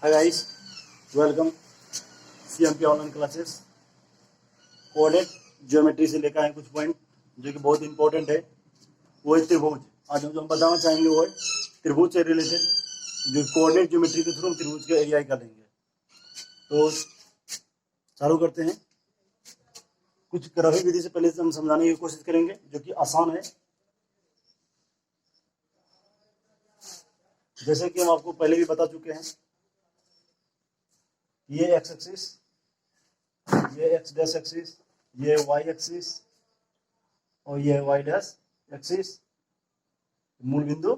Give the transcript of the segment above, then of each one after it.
Hi guys, welcome CMP online classes. Coordinate geometry से लेकर आए कुछ पॉइंट जो कि बहुत इंपॉर्टेंट है। वो है त्रिभुज। आज हम जो बताना चाहेंगे वो है त्रिभुज से रिलेटेड, जो कोऑर्डिनेट ज्योमेट्री के थ्रू हम त्रिभुज का एरिया निकालेंगे। तो चालू करते हैं। कुछ ग्राफिक विधि से पहले हम समझाने की कोशिश करेंगे जो कि आसान है। जैसे कि हम आपको पहले भी बता चुके हैं, ये एक्स एक्सिस, ये एक्स डैश एक्सिस, ये वाई एक्सिस और ये वाई डैश एक्सिस, मूल बिंदु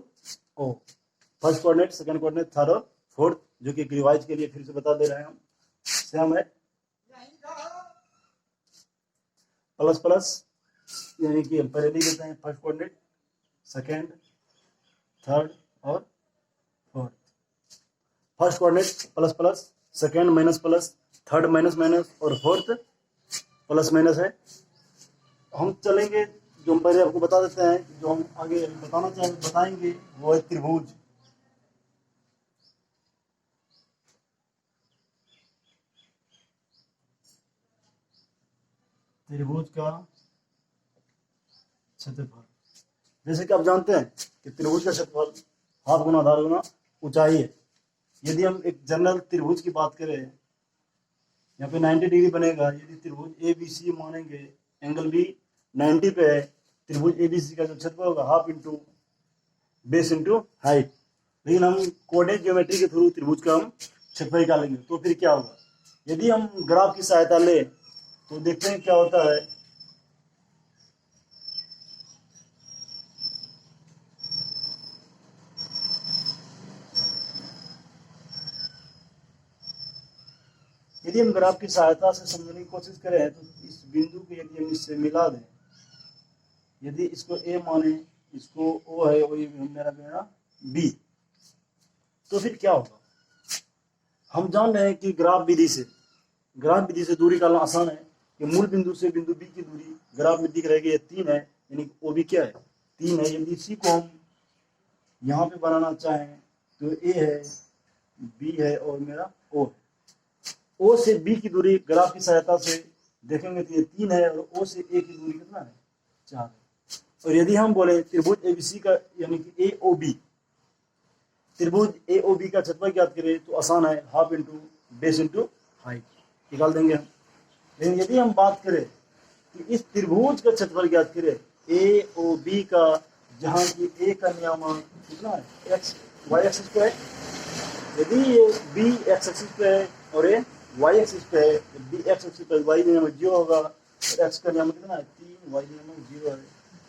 O. First coordinate, second coordinate, third और फोर्थ, जो कि रिवाइज के लिए फिर से बता दे रहे हैं हम, सेम है। प्लस प्लस यानी कि हम पहले लिख देते हैं फर्स्ट कोऑर्डिनेट, सेकंड, थर्ड और fourth. First coordinate plus plus, second minus plus, third minus minus और फोर्थ प्लस माइनस है। हम चलेंगे, जो हम पहले आपको बता देते हैं, जो हम आगे बताएंगे वो है त्रिभुज। त्रिभुज का क्षेत्रफल, जैसे कि आप जानते हैं कि त्रिभुज का क्षेत्रफल हाफ गुना आधार गुना ऊंचाई है। यदि हम एक जनरल त्रिभुज की बात करें, यहाँ पे 90 डिग्री बनेगा। यदि त्रिभुज ए बी सी मानेंगे, एंगल बी 90 पे है, त्रिभुज ए बी सी का जो क्षेत्रफल होगा half into base into height. लेकिन हम कोऑर्डिनेट ज्योमेट्री के थ्रू त्रिभुज का हम क्षेत्रफल निकालेंगे। तो फिर क्या होगा, यदि हम ग्राफ की सहायता ले तो देखते हैं क्या होता है। यदि हम ग्राफ की सहायता से समझने की कोशिश करें तो इस बिंदु को यदि हम इससे मिला दें, यदि इसको ए माने, इसको ओ है, वही मेरा बी, तो फिर क्या होगा। हम जान रहे हैं कि ग्राफ विधि से दूरी निकालना आसान है। कि मूल बिंदु से बिंदु बी की दूरी ग्राफ में दिख रही है 3 है, यानी ओ बी क्या है 3 है। यदि इसी को हम यहाँ पे बनाना चाहें तो ए है, बी है और मेरा ओ है। ओ से बी की दूरी ग्राफ की सहायता से देखेंगे तो ये 3 है, और ओ से ए की दूरी कितना है 4 है। और यदि हम बोले त्रिभुज एबीसी का यानी कि ए ओ बी, त्रिभुज ए ओ बी का क्षेत्रफल ज्ञात करें तो आसान है, half into base into height निकाल देंगे हम। लेकिन यदि हम बात करें कि इस त्रिभुज का क्षेत्रफल ज्ञात करें ए ओ बी का, जहाँ की ए का नियामक कितना है एक्स वाई एक्सिस पे है। यदि ये बी एक्स एक्सिस पे है और ए वाई एक्सिस पे है, बी एक्स एक्सिस पे वाई नियामक 0 होगा, और एक्स का नियामक कितना है 3, वाई नियामक 0 है।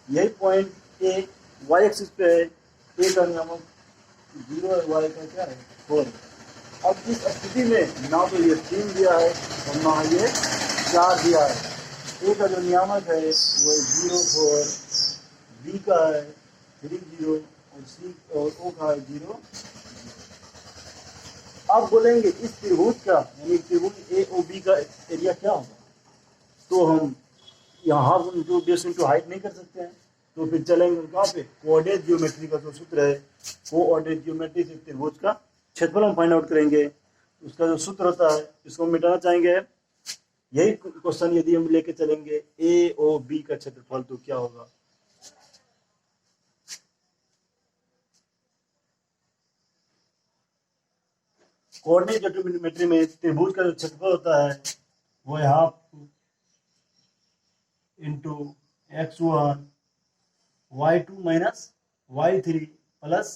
यही पॉइंट ए वाई एक्सिस पे है, ए का नियामक 0 है, वाई का क्या है 4। अब इस स्थिति में ना तो ये 3 दिया है और ना ये 4 दिया है। ए का जो नियामक है वो 0 4, बी का है 3 0 और सी और ओ का है 0। आप बोलेंगे इस त्रिभुज का यानी त्रिभुज ए ओ बी का एरिया क्या होगा, तो हम यहाँ half into base into height नहीं कर सकते हैं। तो फिर चलेंगे कहाँ पे, कोऑर्डिनेट ज्योमेट्री का जो सूत्र है, कोऑर्डिनेट ज्योमेट्री से त्रिभुज का क्षेत्रफल हम फाइंड आउट करेंगे। उसका जो सूत्र होता है इसको हम मिटाना चाहेंगे। यही क्वेश्चन यदि हम लेके चलेंगे ए ओ बी का क्षेत्रफल तो क्या होगा। कोऑर्डिनेट ज्योमेट्री में त्रिभुज का जो क्षेत्रफल होता है वो है half into x1 y2 minus y3 plus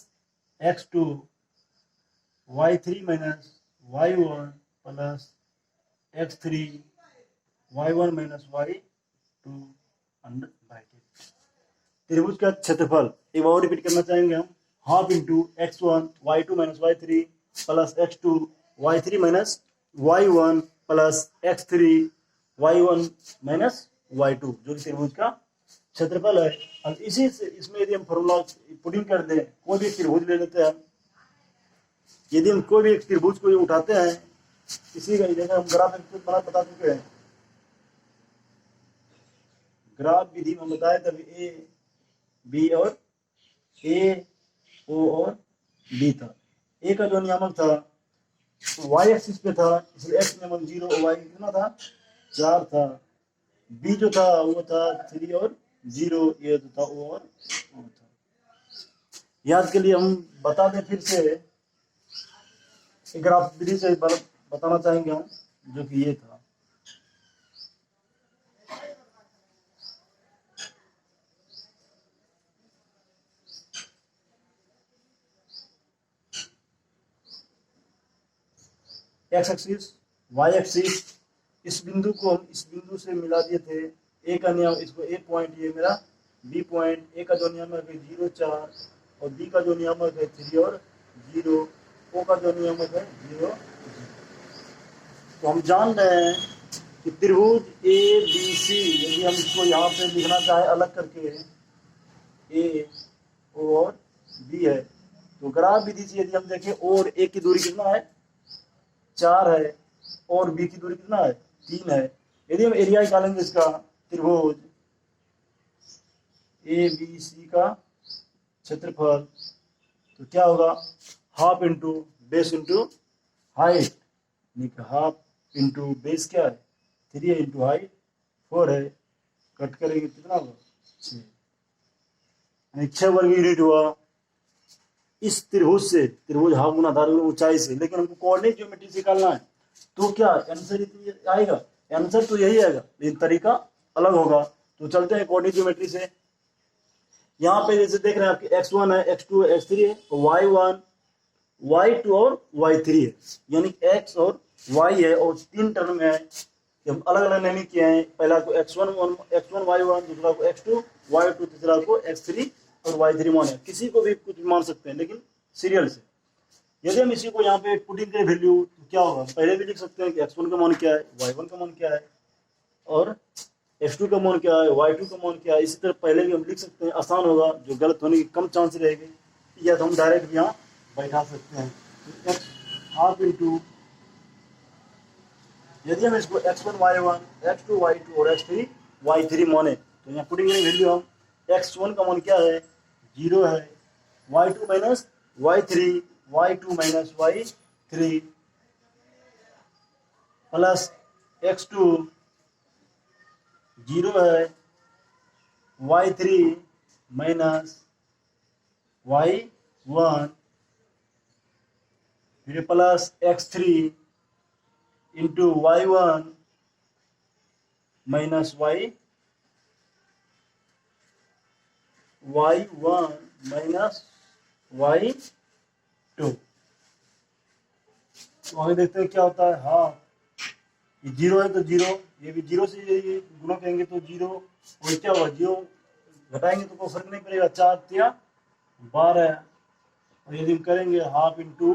x2 y3 minus y1 plus x3 y1 minus y2 under bracket. त्रिभुज का क्षेत्रफल एक बार रिपीट करना चाहेंगे हम, half into x1 y2 minus y3 plus x2 y3 minus y1 plus x3 y1 minus y2, जो कि त्रिभुज का क्षेत्रफल है। अब इसी से इसमें यदि हम फॉर्मूला पुटिंग कर दें, कोई भी त्रिभुज ले लेते हैं, यदि हम कोई भी एक त्रिभुज को उठाते हैं, इसी का जैसे हम ग्राफ बता चुके हैं, ग्राफ विधि में बताए तभी ए बी और ए ओ और बी था। ए का जो नियामक था वाई एक्सिस पे था, इसलिए एक्स नियमक 0 और वाई कितना था 4 था। बी जो था वो था 3 और 0, ये जो था वो और वो था। याद के लिए हम बता दें फिर से, ग्राफ विधि से बताना चाहेंगे हम, जो कि ये था। एक्स एक्सिस, वाई एक्सिस, इस बिंदु को हम इस बिंदु से मिला दिए थे। ए का नियम, इसको ए पॉइंट, ये मेरा बी पॉइंट। ए का जो नियमक है 0 4 और बी का जो नियमक है 3 और 0, ओ का जो नियमक है 0 0। तो हम जान रहे हैं कि त्रिभुज ए बी सी, यदि हम इसको यहाँ पे लिखना चाहे अलग करके, ए ओ और बी है, तो ग्राफ विधि से यदि हम देखें, ओ और ए की दूरी कितना है 4 है, और बी की दूरी कितना है 3 है। यदि हम एरिया निकालेंगे इसका, त्रिभुज ए बी सी का क्षेत्रफल, तो क्या होगा, half into base into height, half into base क्या है 3 है, इंटू हाइट 4 है, कट करेंगे कितना होगा 6, 6 वर्ग यूनिट हुआ। इस त्रिभुज से, त्रिभुज हाफ गुना आधार गुना ऊंचाई से, लेकिन हमको कोऑर्डिनेट ज्योमेट्री से निकालना है, तो क्या आंसर आएगा, आंसर तो यही आएगा, लेकिन तरीका अलग होगा। तो चलते हैं कोऑर्डिनेट ज्योमेट्री से। यहाँ पे जैसे देख रहे हैं आपके x1 है, x2 है, x3 है, y1 y2 और y3 है, यानी x और y है, और 3 टर्म है। हम अलग अलग नहीं किए हैं, पहला को x1 y1, दूसरा को x2 y2, तीसरा को x3 और y3 माने, किसी को भी कुछ मान सकते हैं, लेकिन सीरियल से। यदि हम इसी को यहाँ पे पुटिंग करें वैल्यू, तो क्या होगा, पहले भी लिख सकते हैं कि x1 का मान क्या है, y1 का मान क्या है, और x2 का मान क्या है, y2 का मान क्या है। इसी तरह पहले भी हम लिख सकते हैं, आसान होगा, जो गलत होने की कम चांस रहेगी, या तो हम डायरेक्ट यहाँ बैठा सकते हैं। तो x हाफ इंटू, यदि हम इसको x1 y1, x2 y2 और x3 y3 माने, तो यहाँ पुटिंग करें वैल्यू, हम x1 का मान क्या है 0 है, y2 minus y3, y2 minus y3 plus x2 0 है, y3 माइनस y1, फिर plus x3 into y1 minus y1 minus y2। तो आगे देखते हैं क्या होता है। हाँ, ये 0 है तो 0, ये भी 0 से ये गुणा करेंगे तो 0, और क्या होगा 0 घटाएंगे तो कोई फर्क नहीं पड़ेगा, 4 या 12, और यदि हम करेंगे हाफ इंटू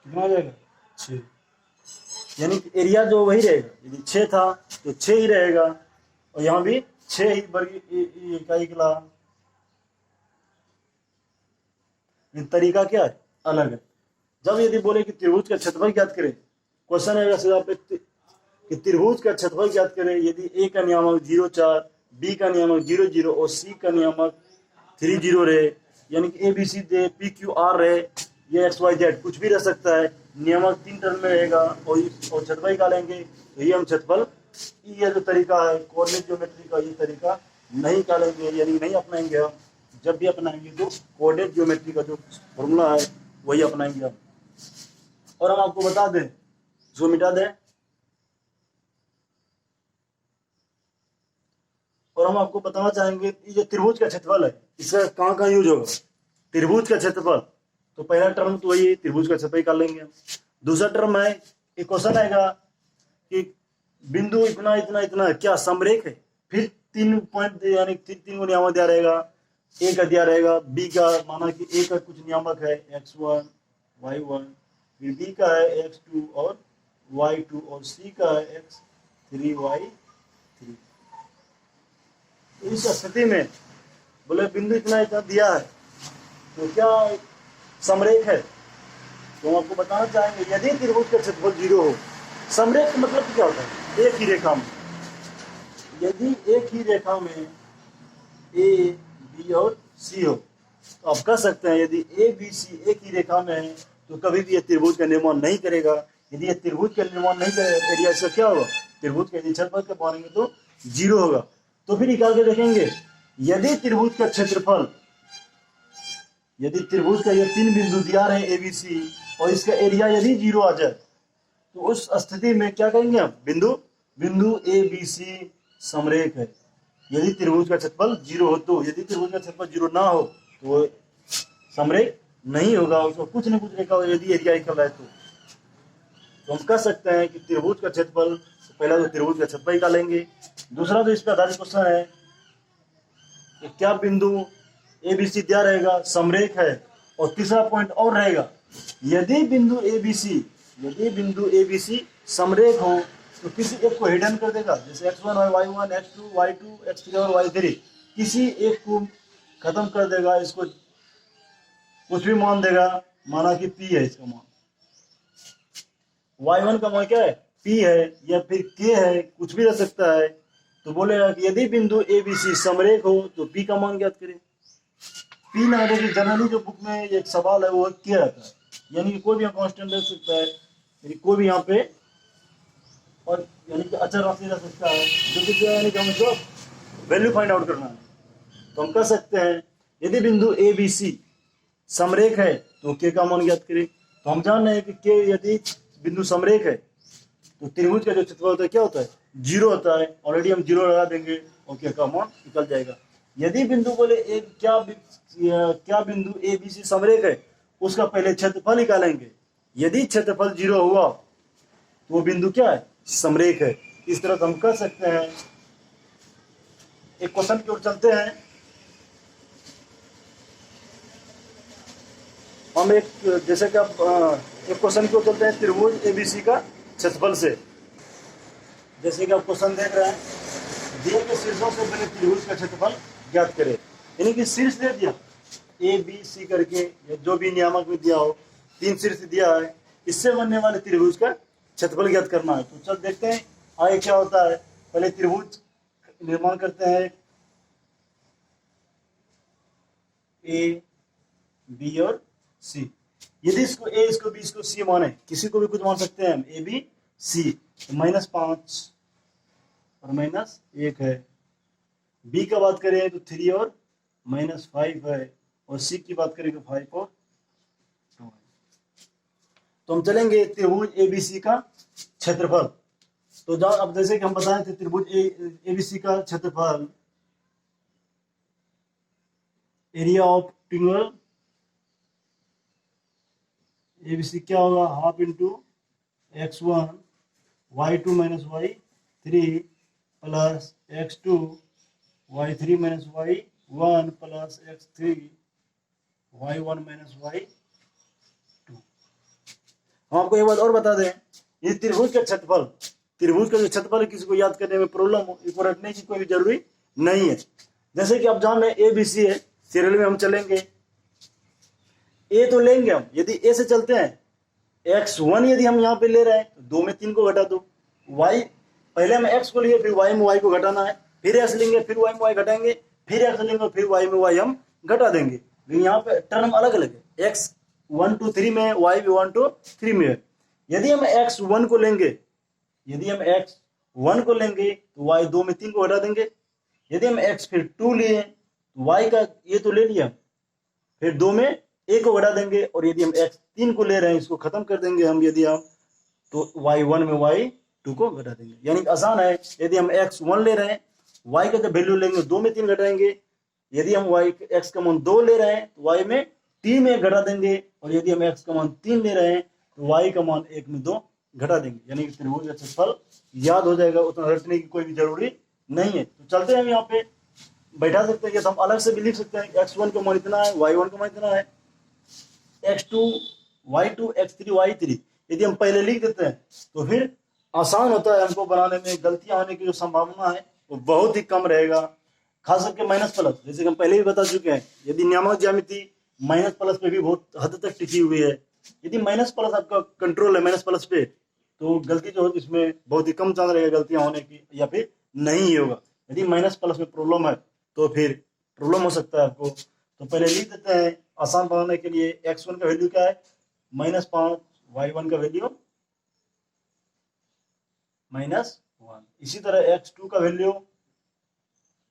कितना आ जाएगा 6, यानी एरिया जो वही रहेगा, यदि 6 था तो 6 ही रहेगा, और यहाँ भी 6 ही वर्ग इकाई निकला। तरीका क्या है, अलग है। जब यदि बोले कि त्रिभुज का क्षेत्रफल ज्ञात करें, क्वेश्चन है सीधा पे कि त्रिभुज का क्षेत्रफल ज्ञात करें, यदि ए का नियामक 0 4, बी का नियामक 0 0 और सी का नियामक 3 0 रहे, यानी कि A B C D P Q R रहे, ये एक्स वाई जेड कुछ भी रह सकता है, नियामक 3 टर्म में रहेगा, और क्षेत्रफल निकालेंगे, तो ये हम क्षेत्रफल, ये जो तरीका है कोऑर्डिनेट ज्योमेट्री का, ये तरीका नहीं निकालेंगे, यानी नहीं अपनाएंगे हम। जब भी अपनाएंगे तो कोऑर्डिनेट ज्योमेट्री का जो फॉर्मूला है वही अपनाएंगे हम। और हम आपको बता दें, इसको मिटा दें, और हम आपको बताना चाहेंगे ये जो त्रिभुज का क्षेत्रफल है, इसका कहाँ कहाँ यूज होगा। त्रिभुज का क्षेत्रफल, तो पहला टर्म तो वही त्रिभुज का क्षेत्रफल निकाल लेंगे। दूसरा टर्म है, एक क्वेश्चन आएगा कि बिंदु इतना इतना इतना क्या समरेख है, फिर 3 पॉइंट यानी 3 को नियामक दिया रहेगा, ए का दिया रहेगा, बी का माना कि ए का कुछ नियामक है x1 y1, फिर बी का है x2 और y2, और सी का है x3 y3। इस स्थिति में बोले बिंदु इतना इतना दिया है, तो क्या समरेख है। तो हम आपको बताना चाहेंगे, यदि त्रिभुज का क्षेत्रफल 0 हो, समरेख का मतलब क्या होता है, एक ही रेखा में, यदि एक ही रेखा में ए बी और सी हो, तो आप कह सकते हैं यदि ए बी सी एक ही रेखा में है तो कभी भी ये त्रिभुज का निर्माण नहीं करेगा। यदि ये त्रिभुज का निर्माण नहीं करेगा एरिया इसका क्या होगा, त्रिभुज का यदि क्षेत्रफल का मानेंगे तो 0 होगा। तो फिर निकाल के देखेंगे, यदि त्रिभुज का क्षेत्रफल, यदि त्रिभुज का ये 3 बिंदु दिया रहे ABC और इसका एरिया यदि 0 आ जाए तो उस स्थिति में क्या कहेंगे हम, बिंदु ABC समरेख है। यदि त्रिभुज का क्षेत्रफल 0 हो तो, यदि त्रिभुज का क्षेत्रफल 0 ना हो तो समरेख नहीं होगा, उसको कुछ न कुछ रेखा यदि एरिया इक्वल है तो हम कह सकते हैं कि त्रिभुज का क्षेत्रफल, पहला तो त्रिभुज का क्षेत्रफल निकालेंगे। दूसरा तो इस पर आधारित क्वेश्चन है कि क्या बिंदु ABC दिया रहेगा समरेख है, और तीसरा पॉइंट और रहेगा, यदि बिंदु ABC समरेख हो तो किसी एक को हिडन कर देगा, जैसे x1 और y1, x2, y2, x3 और y3, किसी एक को खत्म कर देगा, इसको कुछ भी मान देगा, माना कि p है इसका मान, y1 का मान क्या है, p है या फिर k है, कुछ भी रह सकता है। तो बोलेगा कि यदि बिंदु ABC समरेख हो तो p का मान ज्ञात करें। p ना देखिए, जनरली जो बुक में एक सवाल है वो k रहता है, यानी कि कोई भी कांस्टेंट रह सकता है, यानी कोई भी यहाँ पे, और यानी कि अचर राशि रह सकता है, जो कि क्या, यानी कि हमको वैल्यू फाइंड आउट करना है। तो हम कह सकते हैं यदि बिंदु ABC समरेख है तो k का मान ज्ञात करें। तो हम जान रहे हैं कि k यदि बिंदु समरेख है तो त्रिभुज का जो क्षेत्रफल होता है क्या होता है, 0 होता है। ऑलरेडी हम 0 लगा देंगे और k का मान निकल जाएगा। यदि बिंदु बोले क्या बिंदु ABC समरेख है, उसका पहले क्षेत्रफल निकालेंगे। यदि क्षेत्रफल 0 हुआ तो वो बिंदु क्या है, समरेख है। इस तरह हम कह सकते हैं। एक क्वेश्चन की ओर चलते हैं। हम एक, जैसे कि आप एक क्वेश्चन की ओर चलते हैं त्रिभुज ABC का क्षेत्रफल से। जैसे कि आप क्वेश्चन देख रहे हैं, दिए गए शीर्षों से बने त्रिभुज का क्षेत्रफल ज्ञात करें। यानी कि शीर्ष दे दिया ABC करके, या जो भी नियामक में दिया हो, 3 शीर्ष दिया है, इससे बनने वाले त्रिभुज का क्षेत्रफल ज्ञात करना है। तो चल देखते हैं आगे क्या होता है। पहले त्रिभुज निर्माण करते हैं, A, B और C। यदि इसको A, इसको B, इसको C माने, किसी को भी कुछ मान सकते हैं हम, A, B, C, तो -5 और -1 है। B का बात करें तो 3 और -5 है, और C की बात करें तो 5 और 2 है। तो हम चलेंगे त्रिभुज ABC का क्षेत्रफल। तो अब जैसे कि हम बताए थे त्रिभुज ABC का क्षेत्रफल, एरिया ऑफ ट्रायंगल ABC क्या होगा, half into x1 y2 minus y3 plus x2 y3 minus y1 plus x3 y1 minus y2। हम आपको एक बात और बता दें, ये त्रिभुज का क्षेत्रफल, त्रिभुज का जो क्षेत्रफल किसी को याद करने में प्रॉब्लम हो, इसको रखने की कोई भी जरूरी नहीं है। जैसे कि आप जान रहे हैं ABC है, सीरियल में हम चलेंगे, A तो लेंगे हम। यदि A से चलते हैं, x1 यदि हम यहाँ पे ले रहे हैं तो 2 में 3 को घटा दो, y पहले हम x को लिए, फिर y में y को घटाना है, फिर x लेंगे, फिर y में y घटाएंगे, फिर x लेंगे, फिर y में y हम घटा देंगे। लेकिन यहाँ पे टर्म अलग अलग है, x 1 to 3 में, y भी 1 to 3 में है। यदि हम x1 को लेंगे, यदि हम x1 को लेंगे तो y 2 में 3 को घटा देंगे। यदि हम x फिर 2 लिए तो y का ये तो ले लिया, फिर 2 में 1 को घटा देंगे, और यदि हम x3 को ले रहे हैं, इसको खत्म कर देंगे हम, यदि हम तो y1 में y2 को घटा देंगे। यानी आसान है। यदि हम x1 ले रहे हैं, y का जब वैल्यू लेंगे 2 में 3 घटाएंगे। यदि हम x का मान 2 ले रहे हैं तो y में 3 में घटा देंगे, और यदि हम x का मान 3 ले रहे हैं तो y का मान 1 में 2 घटा देंगे। यानी कि त्रिभुज का क्षेत्रफल याद हो जाएगा, उतना रटने की कोई भी जरूरी नहीं है। तो चलते हैं, हम यहाँ पे बैठा सकते हैं, हम अलग से भी लिख सकते हैं, x1 का मान इतना है, y1 का मान इतना है, x2 y2 x3 y3 यदि हम पहले लिख देते हैं तो फिर आसान होता है हमको बनाने में। गलतियां होने की जो संभावना है वो बहुत ही कम रहेगा। खास करके माइनस प्लस, जैसे कि हम पहले भी बता चुके हैं, यदि नियामक ज्यामिति माइनस प्लस पे भी बहुत हद तक टिकी हुई है। यदि माइनस प्लस आपका कंट्रोल है माइनस प्लस पे, तो गलती जो है इसमें बहुत ही कम चांस रहेगा गलतियां होने की, या फिर नहीं ही होगा। यदि माइनस प्लस में प्रॉब्लम है तो फिर प्रॉब्लम हो सकता है आपको। तो पहले लिख देते हैं आसान बनाने के लिए। x1 का वैल्यू क्या है, -5, y1 का वैल्यू -1। इसी तरह x2 का वैल्यू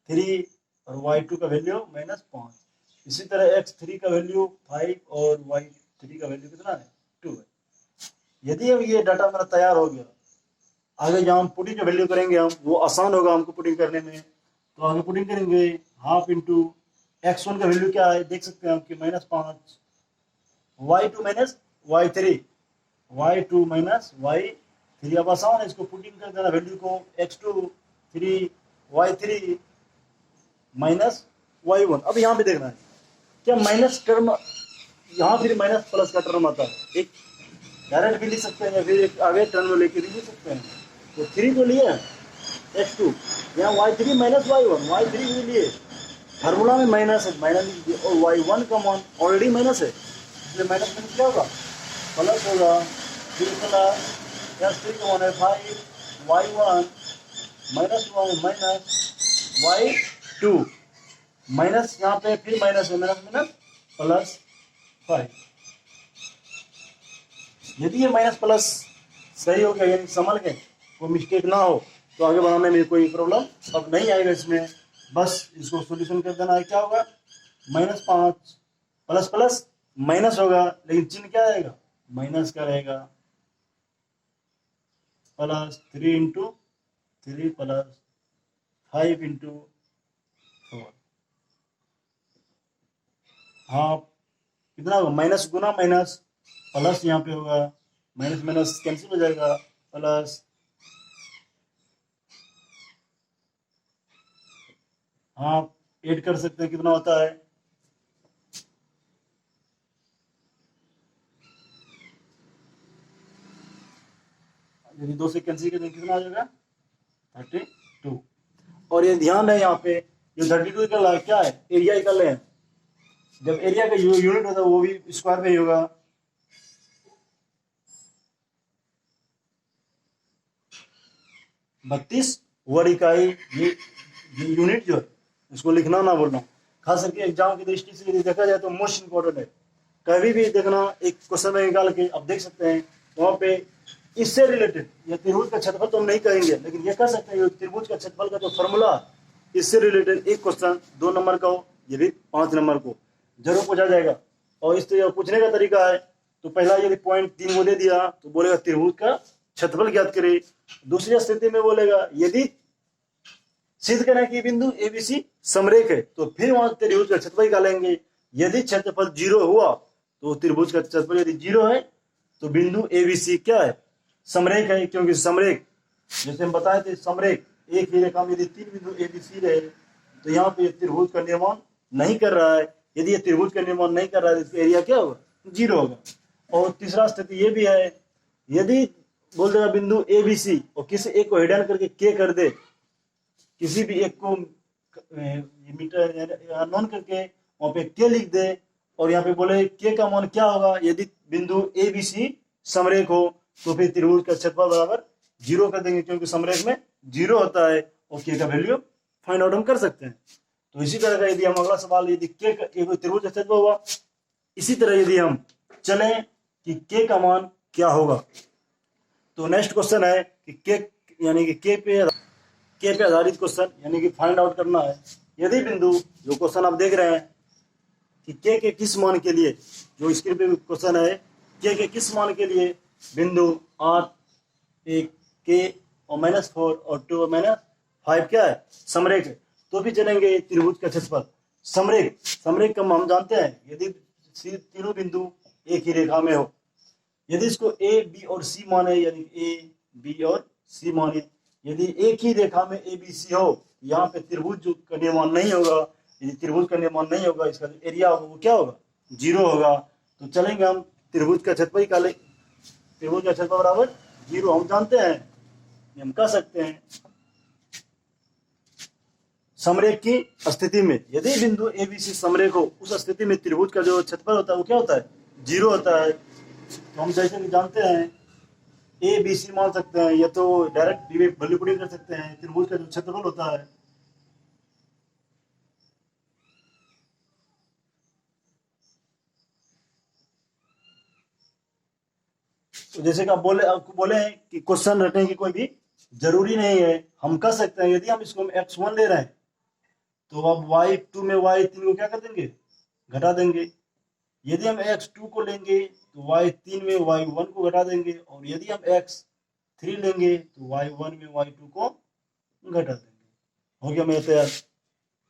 3 और y2 का वैल्यू -5। इसी तरह x3 का वैल्यू 5 और y3 का वैल्यू कितना है, 2 है। यदि अब ये डाटा हमारा तैयार हो गया, आगे जहाँ हम पुटिंग का वैल्यू करेंगे हम, वो आसान होगा हमको पुटिंग करने में। तो आगे पुटिंग करेंगे, हाफ इंटू x1 का वैल्यू क्या है देख सकते हैं हम कि -5, y2 minus y3, y2 minus y3। अब आसान है इसको पुटिंग कर देना वैल्यू को, x2 3 y3 माइनस y1। अब यहाँ पे देखना है क्या माइनस टर्म, यहाँ फिर माइनस प्लस का टर्म आता है, एक डायरेक्ट भी लिख सकते हैं या फिर एक आगे टर्म में लेके भी लिख सकते हैं। तो 3 तो लिए x2, यहाँ y3 माइनस y1, y3 भी लिए, फार्मूला में माइनस है, माइनस लिख दिए, और y1 का मान ऑलरेडी माइनस है, इसलिए माइनस में क्या होगा, प्लस होगा। फिर प्लस x3 का मान है 5, y1 -1 माइनस y2 माइनस, यहाँ पे फिर माइनस है, माइनस माइनस प्लस 5। यदि ये माइनस प्लस सही हो गया, यानी संभल गए, कोई मिस्टेक ना हो, तो आगे बढ़ाने में कोई प्रॉब्लम अब नहीं आएगा इसमें। बस इसको सॉल्यूशन कर देना है। क्या होगा, -5 प्लस प्लस माइनस होगा, लेकिन चिन्ह क्या आएगा, माइनस का रहेगा, प्लस 3 इंटू 3 प्लस 5 इंटू 4। हाँ कितना होगा, माइनस गुना माइनस प्लस, यहाँ पे होगा माइनस माइनस कैंसिल हो जाएगा, प्लस, हाँ ऐड कर सकते हैं, कितना होता है, यदि 2 से कैंसिल करें कितना आ जाएगा, 32। और ये ध्यान है यहाँ पे, जो 32 का क्या है, एरिया निकाल रहे हैं। जब एरिया का यूनिट होता है वो भी स्क्वायर में ही होगा। बत्तीस वर्ग इकाई, ये यूनिट जो है इसको लिखना ना बोलना, खास करके एग्जाम की दृष्टि से यदि देखा जाए तो मोस्ट इंपॉर्टेंट है। कभी भी देखना, एक क्वेश्चन में निकाल के आप देख सकते हैं वहां पे इससे रिलेटेड, या त्रिभुज का क्षेत्रफल तो हम नहीं कहेंगे, लेकिन ये कह सकते हैं त्रिभुज का क्षेत्रफल का जो फॉर्मूला, इससे रिलेटेड एक क्वेश्चन 2 नंबर का हो, ये भी 5 नंबर को जरूर पूछा जाएगा। और इस तरह पूछने का तरीका है, तो पहला यदि पॉइंट 3 को दे दिया तो बोलेगा त्रिभुज का क्षेत्रफल ज्ञात करे। दूसरी स्थिति में बोलेगा यदि सिद्ध करें कि बिंदु एबीसी समरेख है, तो फिर वहां त्रिभुज का क्षेत्रफल निकालेंगे। यदि क्षेत्रफल 0 हुआ तो त्रिभुज का क्षेत्रफल यदि 0 है तो बिंदु एबीसी क्या है, समरेख है। क्योंकि समरेख, जैसे हम बताए थे, समरेख एक ही रेखा में यदि 3 बिंदु एबीसी रहे, तो यहाँ पे त्रिभुज का निर्माण नहीं कर रहा है। यदि ये त्रिभुज का निर्माण नहीं कर रहा है तो इसका एरिया क्या होगा, 0 होगा। और तीसरा स्थिति ये भी है, यदि बोल देगा बिंदु एबीसी और किसी एक को हिडन करके के कर दे, किसी भी एक को मीटर नॉन करके वहां पे के लिख दे, और यहाँ पे बोले के का मान क्या होगा, यदि बिंदु ए बी सी समरेख हो, तो फिर त्रिभुज का क्षेत्रफल बराबर 0 कर देंगे, क्योंकि समरेख में 0 होता है, और के का वैल्यू फाइंड आउट हम कर सकते हैं। तो इसी तरह का यदि हम अगला सवाल, यदि के त्रिभुज का क्षेत्रफल हुआ, इसी तरह यदि हम चले कि के का मान क्या होगा, तो नेक्स्ट क्वेश्चन है कि के, यानी कि के पे आधारित क्वेश्चन, यानी कि फाइंड आउट करना है। यदि बिंदु, जो क्वेश्चन आप देख रहे हैं कि के किस मान के लिए, जो स्क्रीन पे क्वेश्चन है, के किस मान के लिए बिंदु 8, 1 के और -4 और 2 और -5 क्या है, समरेख है। तो भी चलेंगे त्रिभुज का क्षेत्रफल समरेख का हम जानते हैं, यदि तीनों बिंदु एक ही रेखा में हो, यदि इसको ए बी और सी माने, यानी ए बी और सी माने, यदि एक ही रेखा में ए बी सी हो, यहाँ पे त्रिभुज का निर्माण नहीं होगा। यदि त्रिभुज का निर्माण नहीं होगा, इसका जो एरिया होगा वो क्या होगा, 0 होगा। तो चलेंगे हम त्रिभुज का क्षेत्रफल निकाले, त्रिभुज का क्षेत्रफल बराबर 0 हम जानते हैं, हम कह सकते हैं समरेख की स्थिति में, यदि बिंदु ए बी सी समरेख हो, उस स्थिति में त्रिभुज का जो क्षेत्रफल होता है वो क्या होता है, 0 होता है। तो हम जैसे कि जानते हैं ए बी सी मान सकते हैं, या तो डायरेक्ट वैल्यू पुटिंग कर सकते हैं, त्रिभुज का जो क्षेत्रफल होता है तो जैसे कि आपको बोले हैं कि क्वेश्चन रटने की कोई भी जरूरी नहीं है, हम कर सकते हैं। यदि हम इसको x1 ले रहे हैं तो अब y2 में y3 को क्या कर देंगे, घटा देंगे। यदि हम x2 को लेंगे तो y3 में y1 को घटा देंगे, और यदि हम x3 लेंगे तो y1 में y2 को घटा देंगे। हो गया मेरे तैयार।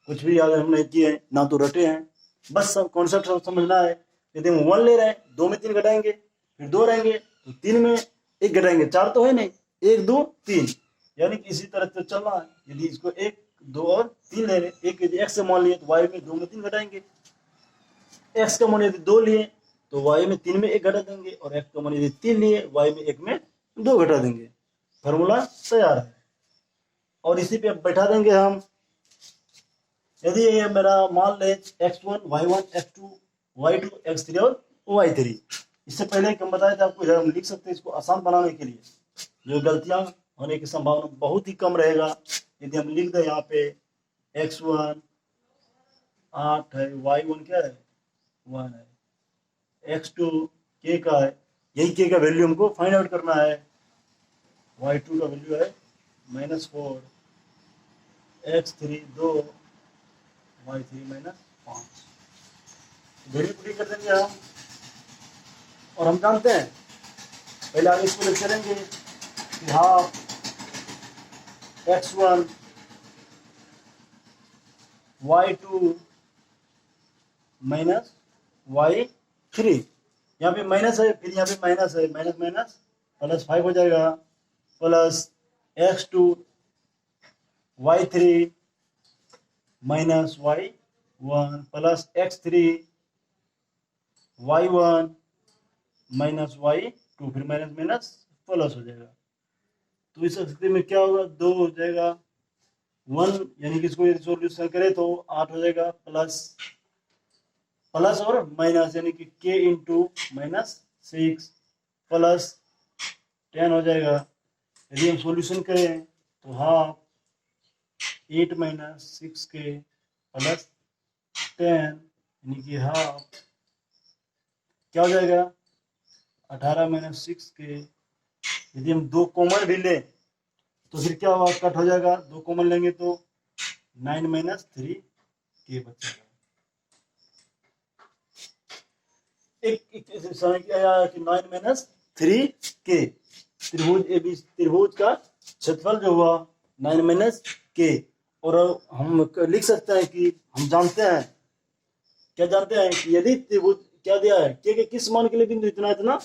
कुछ भी याद हम नहीं किए हैं, ना तो रटे हैं, बस सब कॉन्सेप्ट समझना है। यदि हम 1 ले रहे हैं, 2 में 3 घटाएंगे, फिर 2 रहेंगे तो 3 में 1 घटाएंगे, 4 तो है नहीं, 1 2 3, यानी कि इसी तरह से चलना है। यदि इसको 1 2 और 3 ले रहे, एक यदि x से मान लिए तो y में 2 में 3 घटाएंगे, x का मान यदि 2 लिए तो y में 3 में 1 घटा देंगे, और x का मान यदि 3 लिए y में 1 में 2 घटा देंगे। फार्मूला तैयार है, और इसी पे बैठा देंगे हम। यदि ये मेरा मान ले x1 y1 x2 y2 x3 और y3, इससे पहले हम बताए थे आपको, हम लिख सकते हैं इसको आसान बनाने के लिए, जो गलतियां होने की संभावना बहुत ही कम रहेगा। यदि हम लिख दें यहाँ पे x1 8 है, y1 क्या है 1 है, x2 k का है, यही k का वैल्यू हमको फाइंड आउट करना है। y2 का वैल्यू है -4, x3 2, y3 -5। वैल्यू पुट कर देंगे हम, और हम जानते हैं पहले आगे इसको लिख करेंगे कि half x1 y2 minus y3, यहाँ पे माइनस है, फिर यहाँ पे माइनस है, माइनस माइनस प्लस 5 हो जाएगा, plus x2 y3 minus y1 plus x3 y1 minus y2, फिर माइनस माइनस प्लस हो जाएगा। तो इस स्थिति में क्या होगा, 2 हो जाएगा 1, यानी कि इसको यदि सॉल्यूशन करें तो 8 हो जाएगा, प्लस प्लस और माइनस, यानी कि k इंटू -6 प्लस 10 हो जाएगा। यदि हम सॉल्यूशन करें तो हाफ 8 - 6k प्लस 10, यानी कि हाफ क्या हो जाएगा 18 - 6k। यदि हम 2 कॉमन भी लें तो फिर क्या होगा, कट हो जाएगा, 2 कॉमन लेंगे तो 9 - 3k बचेगा। एक समय क्या आया कि 9 - 3k, त्रिभुज का क्षेत्रफल जो हुआ 9 - k। और हम लिख सकते हैं कि हम जानते हैं, क्या जानते हैं कि यदि त्रिभुज क्या दिया है, के किस मान के लिए बिंदु इतना इतना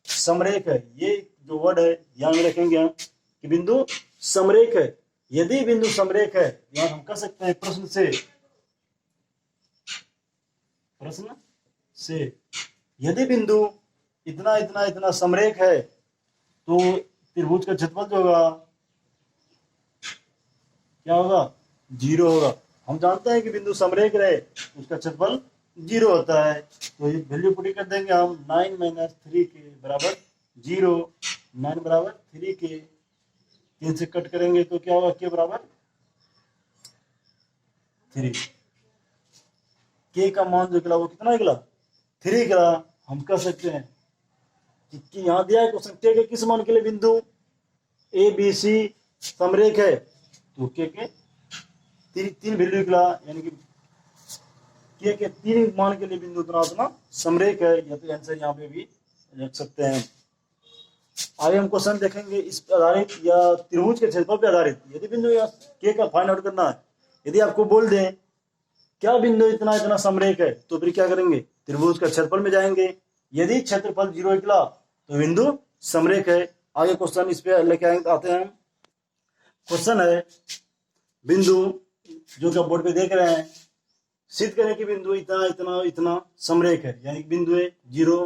समरेख है। ये जो वर्ड है ध्यान में रखेंगे हम कि बिंदु समरेख है। यदि बिंदु समरेख है, यहां हम कह सकते हैं प्रश्न से यदि बिंदु इतना इतना इतना समरेख है तो त्रिभुज का क्षेत्रफल जो होगा क्या होगा, 0 होगा। हम जानते हैं कि बिंदु समरेख रहे उसका क्षेत्रफल 0 होता है, तो ये वैल्यू पुट कर देंगे हम, 9 - 3k बराबर 0, 9 बराबर 3k, 3 से कट करेंगे तो क्या होगा, k बराबर 3। k का मान जो निकला वो कितना निकला, 3 निकला। हम कह सकते हैं कि यहाँ दिया है क्वेश्चन, के किस मान के लिए बिंदु ए बी सी समरेख है, तो के तीन वैल्यू निकला, यानी कि के 3 मान के लिए बिंदु उतना उतना समरेख है। या तो आंसर यहाँ पे भी रख सकते हैं। आगे हम क्वेश्चन देखेंगे इस पर आधारित या त्रिभुज के क्षेत्रफल पर आधारित। यदि बिंदु या के का फाइंड आउट करना है, यदि आपको बोल दें क्या बिंदु इतना इतना समरेख है, तो फिर क्या करेंगे, त्रिभुज का क्षेत्रफल में जाएंगे। यदि क्षेत्रफल 0 निकला तो बिंदु समरेख है। आगे क्वेश्चन इस पे लेके आते हैं। क्वेश्चन है, बिंदु जो कि बोर्ड पे देख रहे हैं, सिद्ध करें कि बिंदु इतना इतना इतना समरेख है, यानी बिंदु 0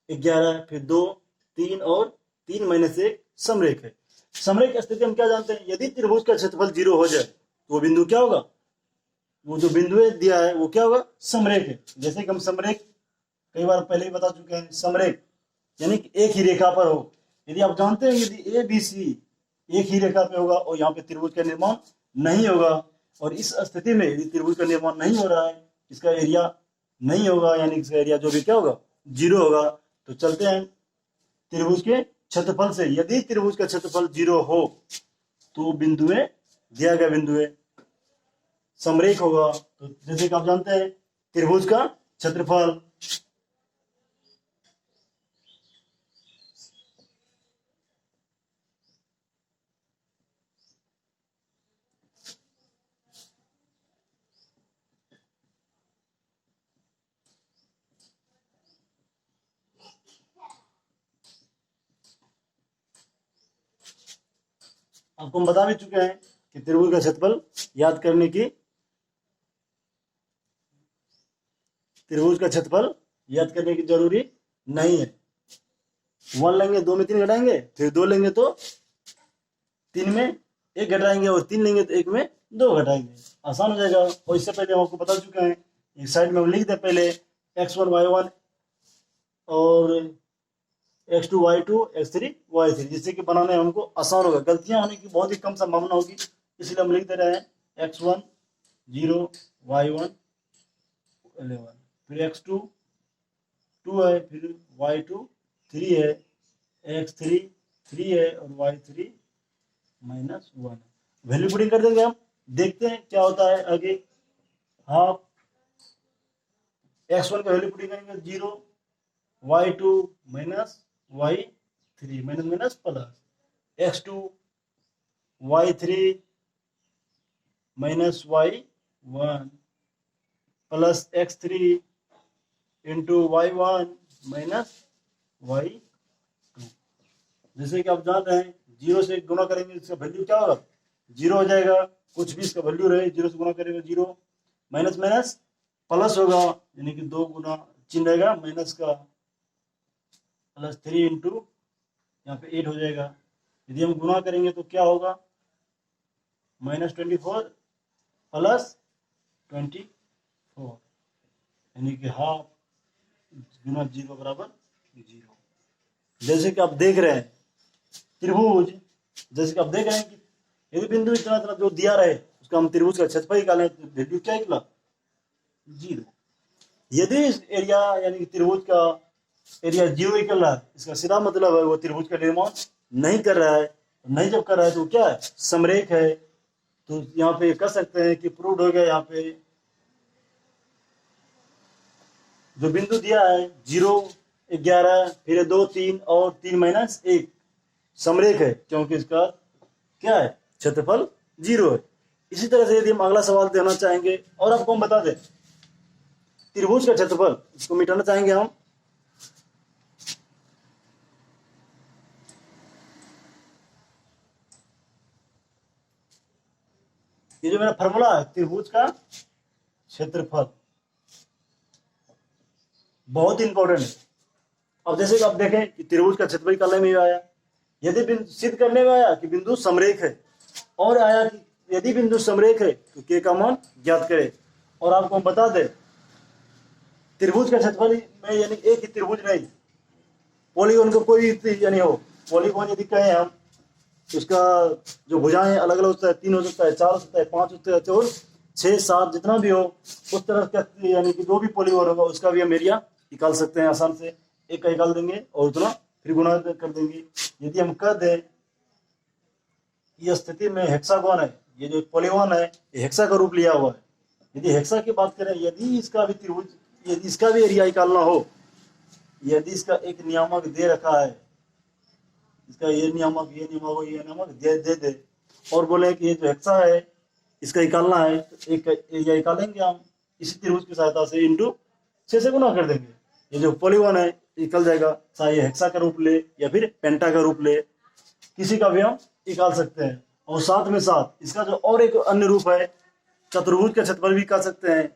11 फिर 2 3 और 3 में से 1 समरेख है। समरेख स्थिति हम क्या जानते हैं, यदि त्रिभुज का क्षेत्रफल 0 हो जाए तो वो बिंदु क्या होगा, वो जो बिंदु दिया है वो क्या होगा, समरेख है। जैसे कि हम समरेख कई बार पहले ही बता चुके हैं, समरेख यानी कि एक ही रेखा पर हो। यदि आप जानते हैं यदि ए बी सी एक ही रेखा पे होगा और यहाँ पे त्रिभुज का निर्माण नहीं होगा, और इस स्थिति में यदि त्रिभुज का निर्माण नहीं हो रहा है, इसका एरिया नहीं होगा, यानी इसका एरिया जो भी क्या होगा 0 होगा। तो चलते हैं त्रिभुज के क्षेत्रफल से। यदि त्रिभुज का क्षेत्रफल 0 हो तो बिंदु में, दिया गया बिंदु है, समरेख होगा। तो जैसे कि आप जानते हैं त्रिभुज का क्षेत्रफल आपको हम बता भी चुके हैं कि त्रिभुज का क्षेत्रफल याद करने की, त्रिभुज का क्षेत्रफल याद करने की जरूरी नहीं है। 1 लेंगे 2 में 3 घटाएंगे, फिर 2 लेंगे तो 3 में 1 घटाएंगे, और 3 लेंगे तो 1 में 2 घटाएंगे, आसान हो जाएगा। और इससे पहले हम आपको बता चुके हैं, इस साइड में हम लिख दें पहले x1 y1 और x2 y2 x3 y3, जिससे कि बनाने में हमको आसान होगा, गलतियां होने की बहुत ही कम संभावना होगी, इसलिए हम लिख दे रहे हैं x1 0 y1 11, फिर x2 2 है, फिर y2 3 है, x3 3 है और y3 -1। वैल्यू पुटिंग कर देंगे हम, देखते हैं क्या होता है आगे। हाफ x1 का वैल्यू पुटिंग करेंगे 0, y2 y3 minus plus, x2 y3 -y1 plus x3 into y1 -y2। जैसे कि आप जान रहे हैं 0 से गुणा करेंगे इसका वैल्यू क्या होगा, 0 हो जाएगा, कुछ भी इसका वैल्यू रहे 0 से गुणा करेंगे 0, माइनस माइनस प्लस होगा, यानी कि 2 गुना चिन्ह रहेगा माइनस का, प्लस 3 इंटू यहाँ पे 8 हो जाएगा। यदि हम गुणा करेंगे तो क्या होगा, -24 प्लस 24, यानी कि हाफ गुना 0 बराबर 0। जैसे कि आप देख रहे हैं त्रिभुज, जैसे कि आप देख रहे हैं कि यदि बिंदु इतना इतना जो दिया रहे उसका हम त्रिभुज का क्षेत्रफल निकालें तो वैल्यू क्या निकला, 0। यदि इस एरिया यानी कि त्रिभुज का एरिया 0 निकल रहा है, इसका सीधा मतलब है वो त्रिभुज का निर्माण नहीं कर रहा है। नहीं जब कर रहा है तो क्या है, समरेख है। तो यहाँ पे कह सकते हैं कि प्रूव्ड हो गया, यहाँ पे जो बिंदु दिया है 0 11 फिर 2 3 और 3 -1 समरेख है, क्योंकि इसका क्या है, क्षेत्रफल 0 है। इसी तरह से यदि हम अगला सवाल देना चाहेंगे और आपको हम बता दें त्रिभुज का क्षेत्रफल, इसको मिटाना चाहेंगे हम, ये जो मेरा फॉर्मूला है त्रिभुज का क्षेत्रफल बहुत इंपॉर्टेंट है। अब जैसे कि आप देखें कि त्रिभुज का क्षेत्रफल निकालने में आया, यदि सिद्ध करने में आया कि बिंदु समरेख है, और आया कि यदि बिंदु समरेख है तो के का मान ज्ञात करें। और आपको हम बता दें त्रिभुज का क्षेत्रफल में यानी एक ही त्रिभुज नहीं, पॉलीगॉन को कोई यानी हो, पॉलीगॉन यदि कहें हम तो उसका जो भुजाएं अलग अलग होता है, 3 हो सकता है, 4 हो सकता है, 5 हो सकता है, और 6 7 जितना भी हो उस तरह का, यानी कि जो भी पॉलीगॉन होगा उसका भी हम एरिया निकाल सकते हैं आसान से। एक का निकाल देंगे और उतना फिर गुणा कर देंगे। यदि हम कह दें ये स्थिति में हेक्सागोन है, ये जो पॉलीगॉन है ये हेक्सा का रूप लिया हुआ है। यदि हेक्सा की बात करें, यदि इसका भी त्रिभुज, यदि इसका भी एरिया निकालना हो, यदि इसका एक नियामक दे रखा है, इसका ये नियामक ये नियामक दे दे और बोले कि ये जो हेक्सा है इसका निकालना है, तो एक एरिया निकालेंगे हम इसी त्रिभुज की सहायता से, इंटू 6 से गुना कर देंगे। ये जो पॉलीगॉन है निकल जाएगा, चाहे ये हेक्सा का रूप ले या फिर पेंटा का रूप ले, किसी का भी हम निकाल सकते हैं। और साथ में साथ इसका जो और एक अन्य रूप है चतुर्भुज का क्षेत्रफल भी कर सकते हैं।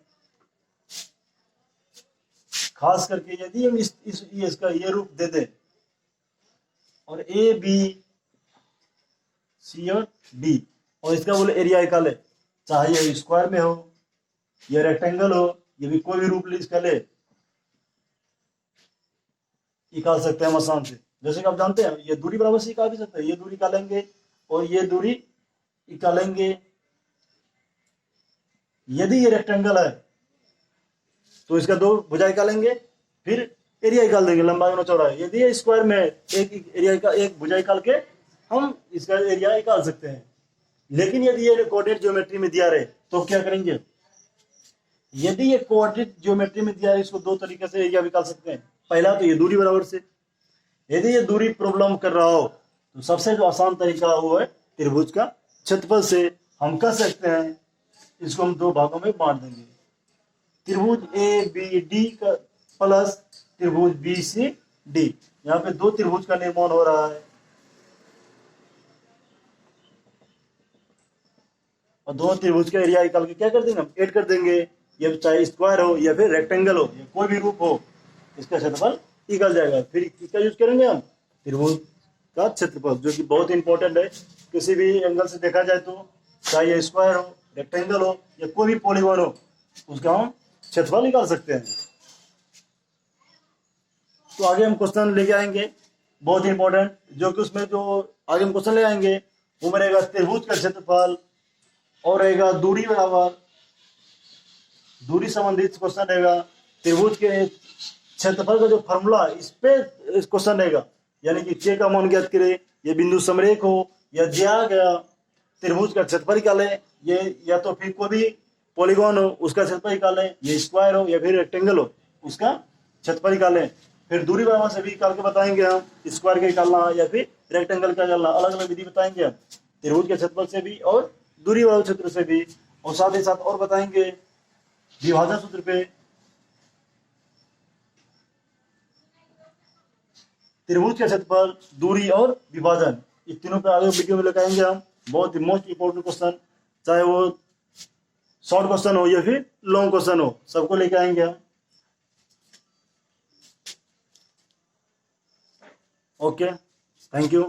खास करके यदि हम इसका ये रूप दे दें और ए बी सी और डी, और इसका बोले एरिया निकाले, चाहे ये स्क्वायर में हो या रेक्टेंगल हो, ये भी कोई भी रूप ले इसका ले निकाल सकते हैं हम आसान से। जैसे कि आप जानते हैं ये दूरी बराबर से निकाल भी सकते हैं, ये दूरी निकालेंगे और ये दूरी निकालेंगे। यदि ये रेक्टेंगल है तो इसका 2 भुजा निकालेंगे, फिर एरिया निकाल देंगे, लंबाई और चौड़ाई। यदि ये स्क्वायर में एक एरिया का एक भुजा निकाल के हम इसका एरिया निकाल सकते हैं। लेकिन यदि ये कोऑर्डिनेट ज्योमेट्री में दिया रहे तो क्या करेंगे? यदि ये कोऑर्डिनेट ज्योमेट्री में दिया है, इसको दो तरीके से एरिया निकाल सकते हैं। पहला तो ये दूरी बराबर से, यदि ये दूरी प्रॉब्लम कर रहा हो तो सबसे जो आसान तरीका वो है त्रिभुज का क्षेत्रफल से हम कह सकते हैं इसको हम दो भागों में बांट देंगे। त्रिभुज ए बी डी का प्लस त्रिभुज बी सी डी। यहाँ पे दो त्रिभुज का निर्माण हो रहा है और दो त्रिभुज का एरिया निकाल के क्या कर देंगे हम ऐड कर देंगे। ये चाहे स्क्वायर हो या फिर रेक्टेंगल हो या कोई भी रूप हो, इसका क्षेत्रफल निकल जाएगा। फिर किसका यूज करेंगे हम? त्रिभुज का क्षेत्रफल, जो कि बहुत इंपॉर्टेंट है। किसी भी एंगल से देखा जाए तो चाहे ये स्क्वायर हो, रेक्टेंगल हो या कोई भी पॉलीगॉन हो, उसका हम क्षेत्रफल निकाल सकते हैं। तो आगे हम क्वेश्चन लेके आएंगे बहुत इंपॉर्टेंट, जो कि उसमें जो आगे हम क्वेश्चन ले आएंगे वो रहेगा त्रिभुज का क्षेत्रफल और रहेगा दूरी बराबर, दूरी संबंधित क्वेश्चन रहेगा। त्रिभुज के क्षेत्रफल का जो फॉर्मूला इस पे क्वेश्चन रहेगा, यानी कि के का मान ज्ञात करें, ये बिंदु समरेख हो या दिया गया त्रिभुज का क्षेत्रफल निकालें, ये या तो फिर कोई भी पॉलीगॉन हो उसका क्षेत्रफल निकालें, ये स्क्वायर हो या फिर रेक्टेंगल हो उसका क्षेत्रफल निकालें। फिर दूरी बराबर से भी निकाल के बताएंगे हम, स्क्वायर का निकालना या फिर रेक्टेंगल का निकालना, अलग अलग विधि बताएंगे हम त्रिभुज के क्षेत्रफल से भी और दूरी बराबर क्षेत्र से भी। और साथ ही साथ और बताएंगे विभाजन सूत्र पे, त्रिभुज के क्षेत्रफल, दूरी और विभाजन, ये तीनों पे आगे वीडियो में लेकर आएंगे हम। बहुत ही मोस्ट इंपोर्टेंट क्वेश्चन, चाहे वो शॉर्ट क्वेश्चन हो या फिर लॉन्ग क्वेश्चन हो, सबको लेके आएंगे हम। Okay, thank you.